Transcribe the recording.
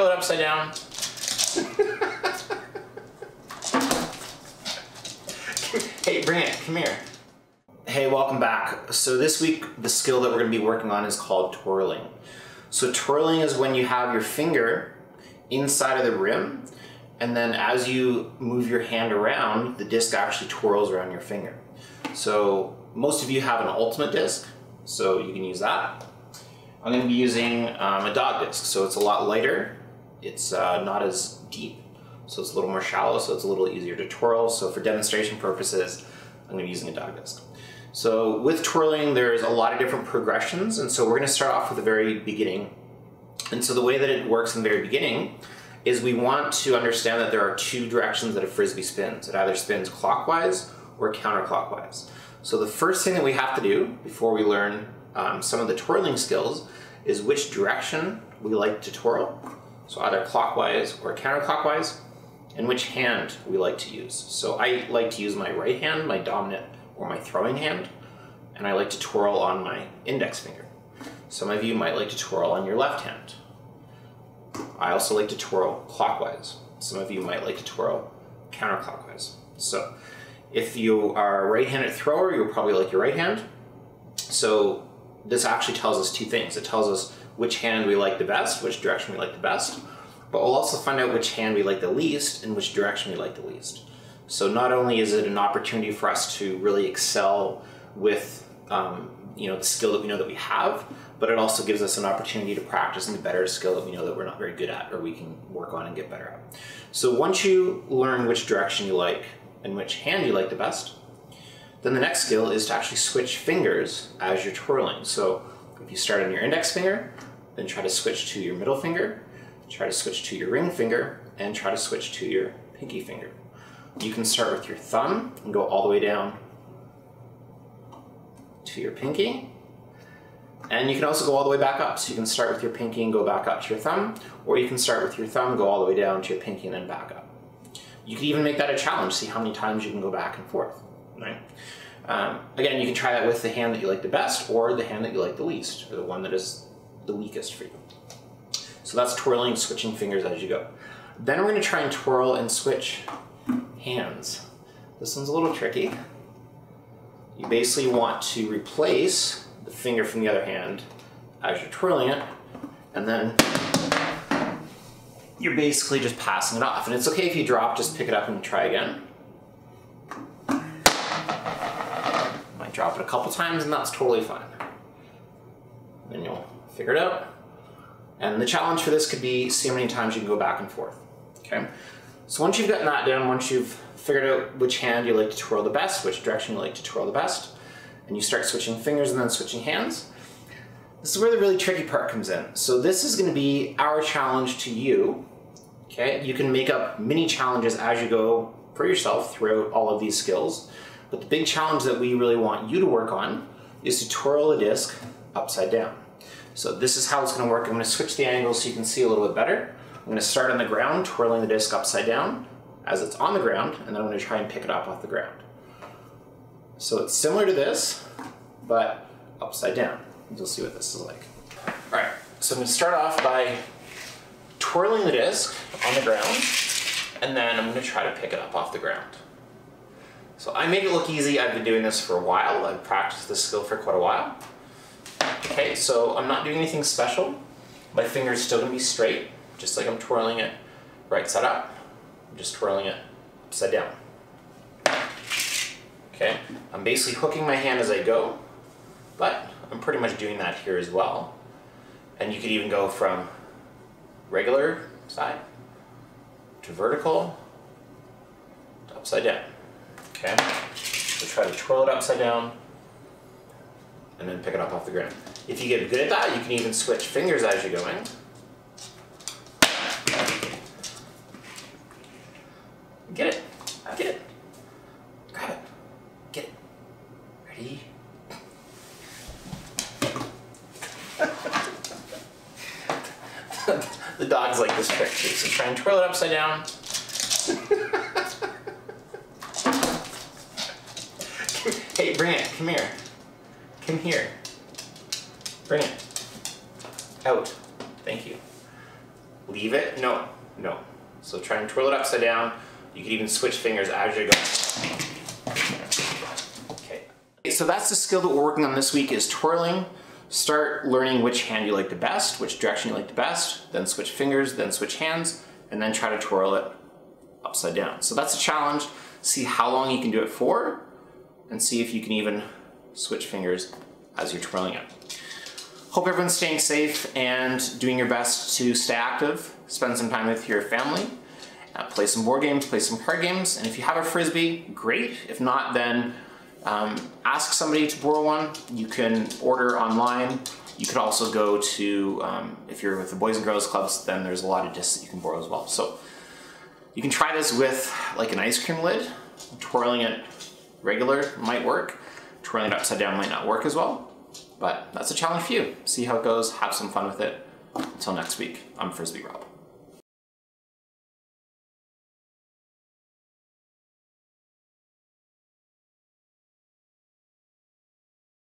twirl it upside down. Hey, Brant, come here. Hey, welcome back. So this week, the skill that we're going to be working on is called twirling. So twirling is when you have your finger inside of the rim, and then as you move your hand around, the disc actually twirls around your finger. So most of you have an ultimate disc, so you can use that. I'm going to be using a dog disc, so it's a lot lighter. It's not as deep, so it's a little more shallow, so it's a little easier to twirl. So for demonstration purposes, I'm going to be using a dog disc. So with twirling, there's a lot of different progressions, and so we're going to start off with the very beginning. And so the way that it works in the very beginning is we want to understand that there are two directions that a frisbee spins. It either spins clockwise or counterclockwise. So the first thing that we have to do before we learn some of the twirling skills is which direction we like to twirl. So either clockwise or counterclockwise, and which hand we like to use. So I like to use my right hand, my dominant or my throwing hand, and I like to twirl on my index finger. Some of you might like to twirl on your left hand. I also like to twirl clockwise. Some of you might like to twirl counterclockwise. So if you are a right-handed thrower, you'll probably like your right hand. So this actually tells us two things. It tells us which hand we like the best, which direction we like the best, but we'll also find out which hand we like the least and which direction we like the least. So not only is it an opportunity for us to really excel with the skill that we know that we have, but it also gives us an opportunity to practice and better a skill that we know that we're not very good at or we can work on and get better at. So once you learn which direction you like and which hand you like the best, then the next skill is to actually switch fingers as you're twirling. So if you start on your index finger, then try to switch to your middle finger, try to switch to your ring finger, and try to switch to your pinky finger. You can start with your thumb and go all the way down to your pinky. And you can also go all the way back up. So you can start with your pinky and go back up to your thumb, or you can start with your thumb, go all the way down to your pinky and then back up. You can even make that a challenge, see how many times you can go back and forth, right? Again, you can try that with the hand that you like the best or the hand that you like the least, or the one that is the weakest for you. So that's twirling, switching fingers as you go. Then we're going to try and twirl and switch hands. This one's a little tricky. You basically want to replace the finger from the other hand as you're twirling it, and then you're basically just passing it off. And it's okay if you drop, just pick it up and try again. Might drop it a couple times and that's totally fine. Then you'll figure it out. And the challenge for this could be see how many times you can go back and forth, okay? So once you've gotten that down, once you've figured out which hand you like to twirl the best, which direction you like to twirl the best, and you start switching fingers and then switching hands, this is where the really tricky part comes in. So this is going to be our challenge to you, okay? You can make up mini challenges as you go for yourself throughout all of these skills, but the big challenge that we really want you to work on is to twirl a disc upside down. So this is how it's going to work. I'm going to switch the angle so you can see a little bit better. I'm going to start on the ground, twirling the disc upside down as it's on the ground, and then I'm going to try and pick it up off the ground. So it's similar to this, but upside down. You'll see what this is like. All right, so I'm going to start off by twirling the disc on the ground, and then I'm going to try to pick it up off the ground. So I made it look easy. I've been doing this for a while. I've practiced this skill for quite a while. Okay, so I'm not doing anything special. My finger's still going to be straight, just like I'm twirling it right side up. I'm just twirling it upside down. Okay, I'm basically hooking my hand as I go, but I'm pretty much doing that here as well. And you could even go from regular side to vertical to upside down. Okay, so try to twirl it upside down and then pick it up off the ground. If you get good at that, you can even switch fingers as you're going. Get it. Get it. Grab it. Get it. Ready? The dogs like this trick too, so try and twirl it upside down. Hey, Brant, come here. Come here. Bring it. Out. Thank you. leave it. No. So try and twirl it upside down. You can even switch fingers as you go. Okay. So that's the skill that we're working on this week, is twirling. Start learning which hand you like the best, which direction you like the best, then switch fingers, then switch hands, and then try to twirl it upside down. So that's a challenge. See how long you can do it for, and see if you can even switch fingers as you're twirling it. Hope everyone's staying safe and doing your best to stay active. Spend some time with your family. Play some board games, play some card games, and if you have a Frisbee, great. If not, then ask somebody to borrow one. You can order online. You could also go to, if you're with the Boys and Girls Clubs, then there's a lot of discs that you can borrow as well. So you can try this with like an ice cream lid. Twirling it regular might work. Twirling it upside down might not work as well. But that's a challenge for you. See how it goes, have some fun with it. Until next week, I'm Frisbee Rob.